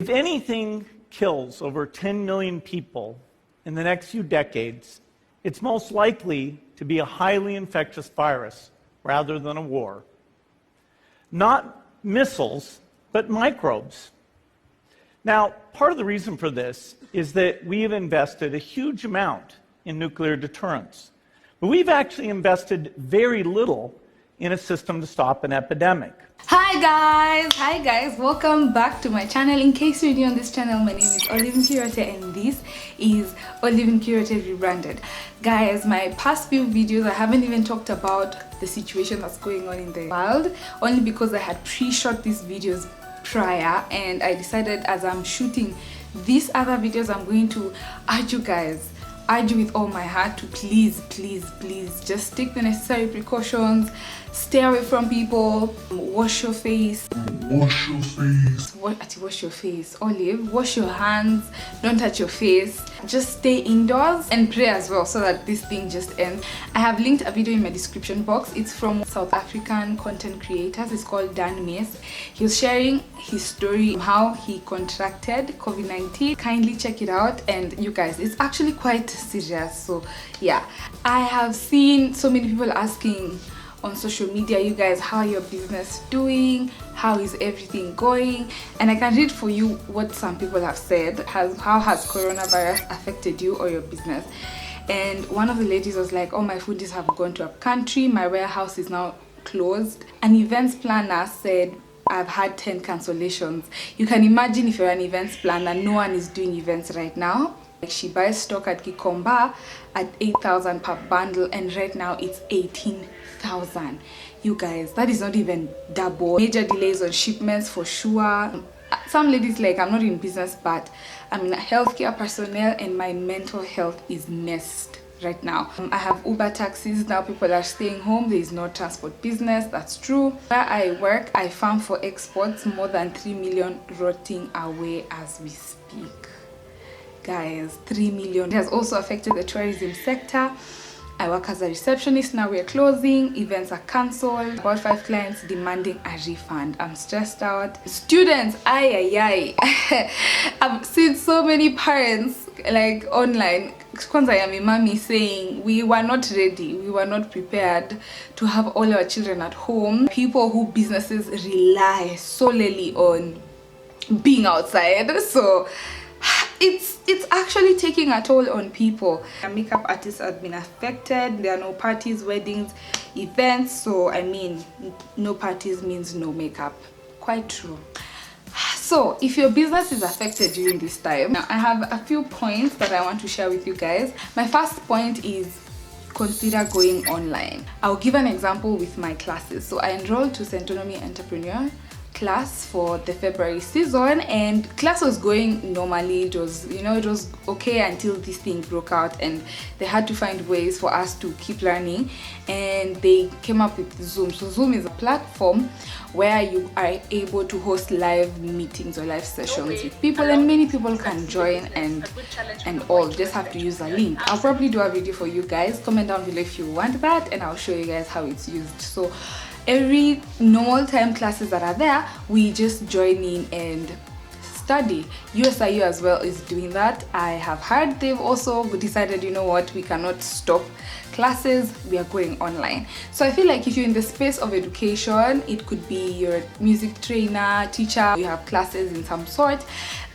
If anything kills over 10 million people in the next few decades, it's most likely to be a highly infectious virus rather than a war. Not missiles, but microbes. Now, part of the reason for this is that we have invested a huge amount in nuclear deterrence, but we've actually invested very little in a system to stop an epidemic. Hi guys, welcome back to my channel. In case you're new on this channel, my name is Olive Nkiriote and this is Olive Nkiriote Rebranded. Guys, my past few videos I haven't even talked about the situation that's going on in the world, only because I had pre-shot these videos prior, and I decided as I'm shooting these other videos I'm going to urge you with all my heart to please just take the necessary precautions, stay away from people, wash your face, Olive, wash your hands, don't touch your face, just stay indoors and pray as well so that this thing just ends. I have linked a video in my description box. It's from South African content creators. It's called Dan Mace. He was sharing his story, how he contracted COVID-19. Kindly check it out, and you guys, it's actually quite serious. So yeah, I have seen so many people asking on social media, you guys, how your business doing, how is everything going, and I can read for you what some people have said. How has coronavirus affected you or your business? And one of the ladies was like, oh, my foodies have gone to a country, my warehouse is now closed. An events planner said, I've had 10 cancellations. You can imagine if you're an events planner, no one is doing events right now. Like, she buys stock at Kikomba at 8,000 per bundle, and right now it's 18,000. You guys, that is not even double. Major delays on shipments for sure. Some ladies like, I'm not in business, but I'm in a healthcare personnel and my mental health is messed right now. I have Uber taxis now. People are staying home. There is no transport business. That's true. Where I work, I farm for exports. More than 3 million rotting away as we speak. Guys, 3 million. It has also affected the tourism sector. I work as a receptionist. Now we are closing. Events are cancelled. About 5 clients demanding a refund. I'm stressed out. Students, I've seen so many parents like online. Kwanza ya mi mami saying we were not ready, we were not prepared to have all our children at home. People who businesses rely solely on being outside. So it's actually taking a toll on people. Makeup artists have been affected. There are no parties, weddings, events. So I mean, no parties means no makeup. Quite true. So if your business is affected during this time, now I have a few points that I want to share with you guys. My first point is consider going online. I'll give an example with my classes. So I enrolled to Centonomy Entrepreneur class for the February season, and class was going normally. It was, you know, it was okay until this thing broke out and they had to find ways for us to keep learning, and they came up with Zoom. So Zoom is a platform where you are able to host live meetings or live sessions with people, and many people can join and all. Just have to use a link. I'll probably do a video for you guys. Comment down below if you want that, and I'll show you guys how it's used. So every normal time classes that are there, we just join in and study. USIU as well is doing that. I have heard they've also decided, you know what, we cannot stop classes, we are going online. So I feel like if you're in the space of education, it could be your music trainer, teacher, you have classes in some sort.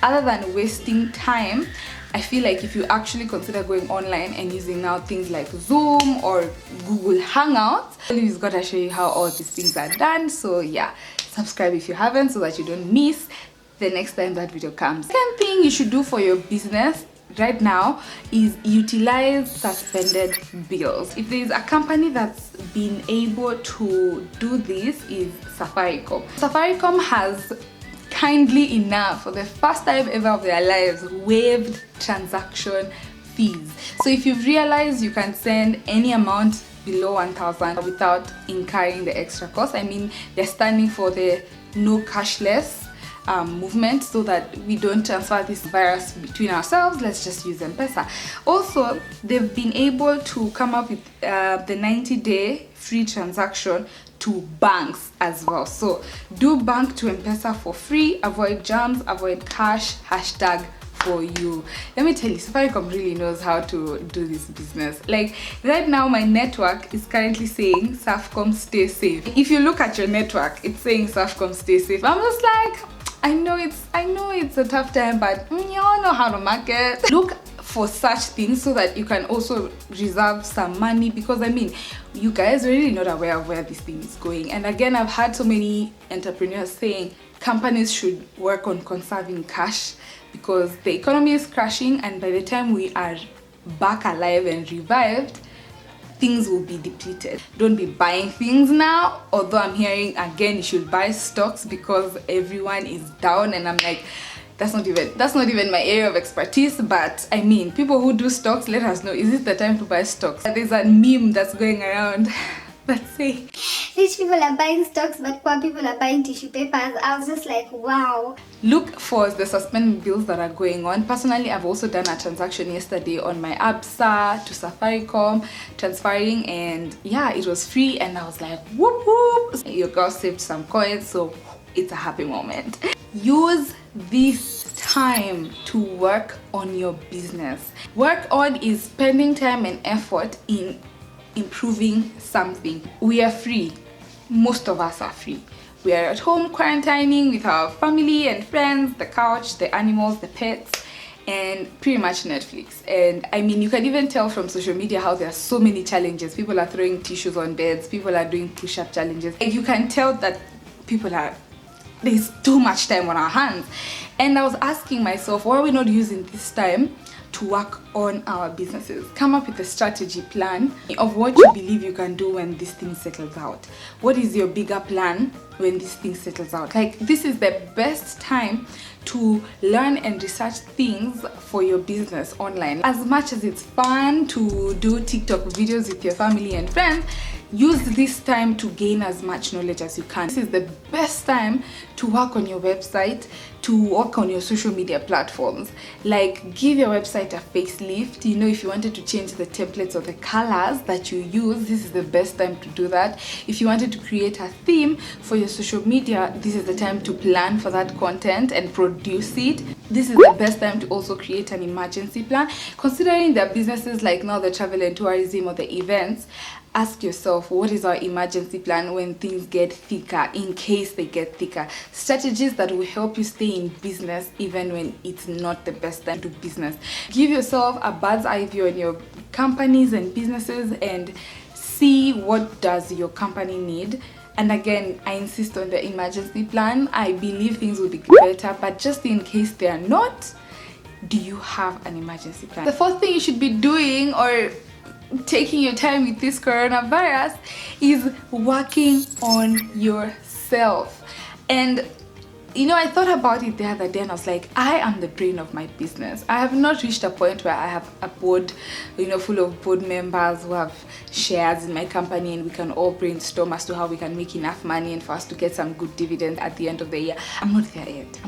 Other than wasting time, I feel like if you actually consider going online and using now things like Zoom or Google Hangouts, Olive's got to show you how all these things are done. So yeah, subscribe if you haven't so that you don't miss the next time that video comes. Second thing you should do for your business right now is utilize suspended bills. If there is a company that's been able to do this, is Safaricom. Safaricom has kindly enough, for the first time ever of their lives, waived transaction fees. So if you've realized you can send any amount below 1,000 without incurring the extra cost, I mean, they're standing for the no cashless movement, so that we don't transfer this virus between ourselves. Let's just use M-Pesa. Also, they've been able to come up with the 90-day free transaction to banks as well. So do bank to M-Pesa for free, avoid jams, avoid cash, hashtag for you. Let me tell you, Safaricom really knows how to do this business. Like right now my network is currently saying Safcom stay safe. If you look at your network, it's saying Safcom stay safe. I'm just like, I know it's a tough time, but you all know how to market. Look for such things so that you can also reserve some money, because I mean, you guys are really not aware of where this thing is going. And again, I've had so many entrepreneurs saying companies should work on conserving cash because the economy is crashing, and by the time we are back alive and revived, things will be depleted. Don't be buying things now, although I'm hearing again you should buy stocks because everyone is down, and I'm like, that's not even my area of expertise. But I mean, people who do stocks, let us know, is it the time to buy stocks? There's a meme that's going around that say rich people are buying stocks but poor people are buying tissue papers. I was just like, wow. Look for the suspended bills that are going on. Personally, I've also done a transaction yesterday on my ABSA to Safaricom, transferring, and yeah, it was free, and I was like, whoop whoop, your girl saved some coins, so it's a happy moment. Use this time to work on your business. Work on is spending time and effort in improving something. We are free. Most of us are free. We are at home quarantining with our family and friends, the couch, the animals, the pets, and pretty much Netflix. And I mean, you can even tell from social media how there are so many challenges. People are throwing tissues on beds, people are doing push-up challenges, and you can tell that there's too much time on our hands. And I was asking myself, why are we not using this time to work on our businesses? Come up with a strategy plan of what you believe you can do when this thing settles out. What is your bigger plan when this thing settles out? Like, this is the best time to learn and research things for your business online. As much as it's fun to do TikTok videos with your family and friends, use this time to gain as much knowledge as you can. This is the best time to work on your website, to work on your social media platforms. Like, give your website a facelift. You know, if you wanted to change the templates or the colors that you use, this is the best time to do that. If you wanted to create a theme for your social media, this is the time to plan for that content and produce it. This is the best time to also create an emergency plan. Considering the businesses like now the travel and tourism or the events, ask yourself, what is our emergency plan when things get thicker, in case they get thicker? Strategies that will help you stay in business even when it's not the best time to business. Give yourself a bird's eye view on your companies and businesses and see what does your company need. And again, I insist on the emergency plan. I believe things will be better, but just in case they are not, do you have an emergency plan? The fourth thing you should be doing, or taking your time with this coronavirus, is working on yourself. And you know, I thought about it the other day and I was like, I am the brain of my business. I have not reached a point where I have a board, you know, full of board members who have shares in my company and we can all brainstorm as to how we can make enough money and for us to get some good dividends at the end of the year. I'm not there yet.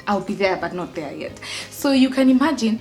I'll be there, but not there yet. So you can imagine,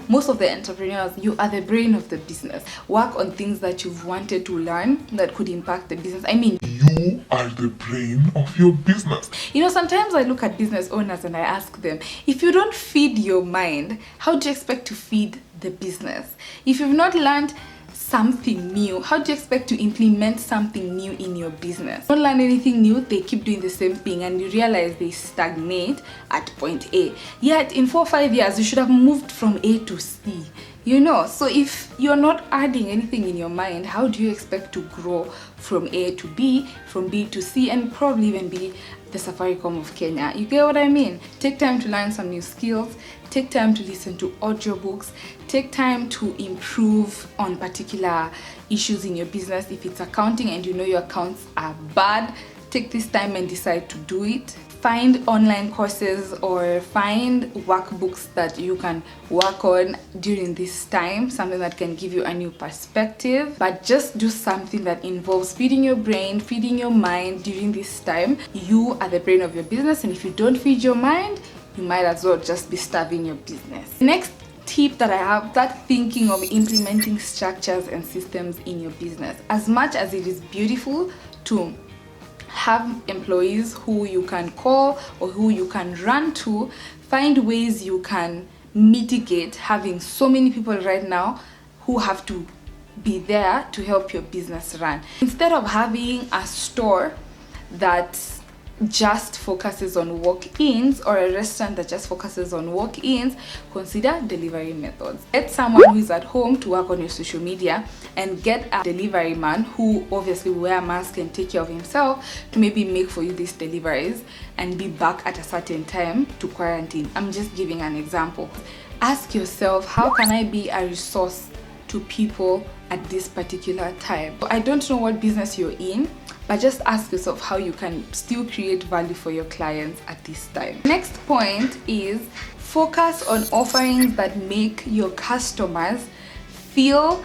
most of the entrepreneurs, you are the brain of the business. Work on things that you've wanted to learn that could impact the business. I mean, you are the brain of your business. You know, sometimes I look at business owners and I ask them, if you don't feed your mind, how do you expect to feed the business? If you've not learned something new, how do you expect to implement something new in your business? Don't learn anything new, they keep doing the same thing, and you realize they stagnate at point A. Yet in 4 or 5 years, you should have moved from A to C. You know, so if you're not adding anything in your mind, how do you expect to grow from A to B, from B to C, and probably even be the Safaricom of Kenya? You get what I mean? Take time to learn some new skills, take time to listen to audiobooks, take time to improve on particular issues in your business. If it's accounting and you know your accounts are bad, take this time and decide to do it. Find online courses or find workbooks that you can work on during this time, something that can give you a new perspective. But just do something that involves feeding your brain, feeding your mind during this time. You are the brain of your business, and if you don't feed your mind, you might as well just be starving your business. Next tip that I have, that thinking of implementing structures and systems in your business. As much as it is beautiful to have employees who you can call or who you can run to. Find ways you can mitigate having so many people right now who have to be there to help your business run. Instead of having a store that just focuses on walk-ins or a restaurant that just focuses on walk-ins, consider delivery methods. Get someone who is at home to work on your social media, and get a delivery man who obviously will wear a mask and take care of himself to maybe make for you these deliveries and be back at a certain time to quarantine. I'm just giving an example. Ask yourself, how can I be a resource to people at this particular time? I don't know what business you're in, but just ask yourself how you can still create value for your clients at this time. Next point is focus on offerings that make your customers feel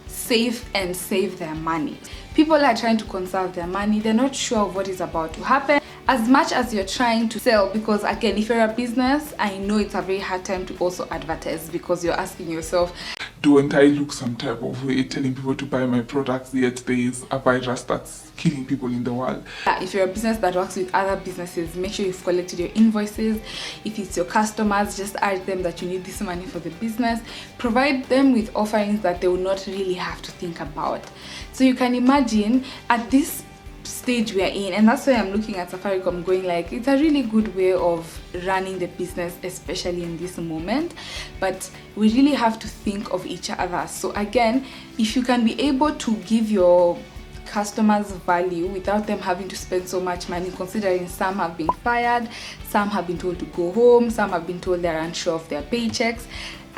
safe and save their money. People are trying to conserve their money. They're not sure of what is about to happen. As much as you're trying to sell, because again, if you're a business, I know it's a very hard time to also advertise, because you're asking yourself, Don't I look some type of way telling people to buy my products, yet there is a virus that's killing people in the world? if you're a business that works with other businesses, make sure you've collected your invoices. If it's your customers, just urge them that you need this money for the business. Provide them with offerings that they will not really have to think about. So you can imagine at this stage we are in, and that's why I'm looking at Safaricom going like, it's a really good way of running the business, especially in this moment, but we really have to think of each other. So again, if you can be able to give your customers value without them having to spend so much money, considering some have been fired, some have been told to go home, some have been told they're unsure of their paychecks.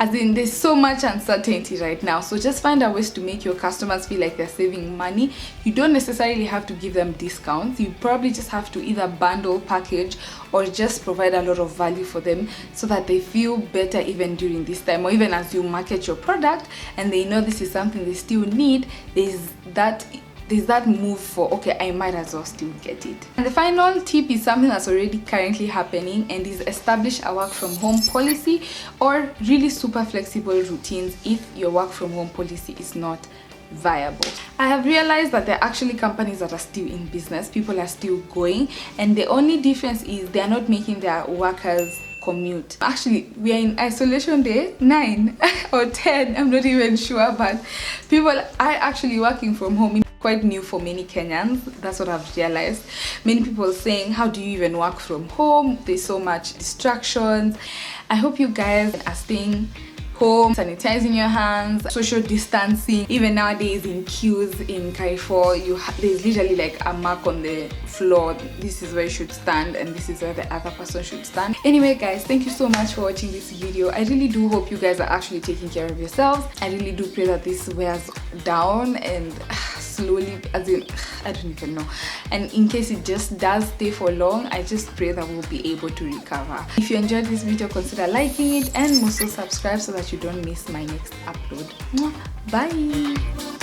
As in, there's so much uncertainty right now. So just find out ways to make your customers feel like they're saving money. You don't necessarily have to give them discounts. You probably just have to either bundle, package, or just provide a lot of value for them so that they feel better even during this time, or even as you market your product and they know this is something they still need. There's that move for, okay, I might as well still get it. And the final tip is something that's already currently happening, and is establish a work from home policy or really super flexible routines if your work from home policy is not viable. I have realized that there are actually companies that are still in business, people are still going, and the only difference is they are not making their workers commute. Actually, we are in isolation day 9 or 10, I'm not even sure, but people are actually working from home. Quite new for many Kenyans, that's what I've realized. Many people saying, how do you even work from home? There's so much distractions. I hope you guys are staying home, sanitizing your hands, social distancing. Even nowadays in queues in Carrefour, there's literally like a mark on the floor. This is where you should stand and this is where the other person should stand. Anyway guys, thank you so much for watching this video. I really do hope you guys are actually taking care of yourselves. I really do pray that this wears down and slowly, as in, I don't even know, and in case it just does stay for long, I just pray that we'll be able to recover. If you enjoyed this video, consider liking it and also subscribe so that you don't miss my next upload. Bye.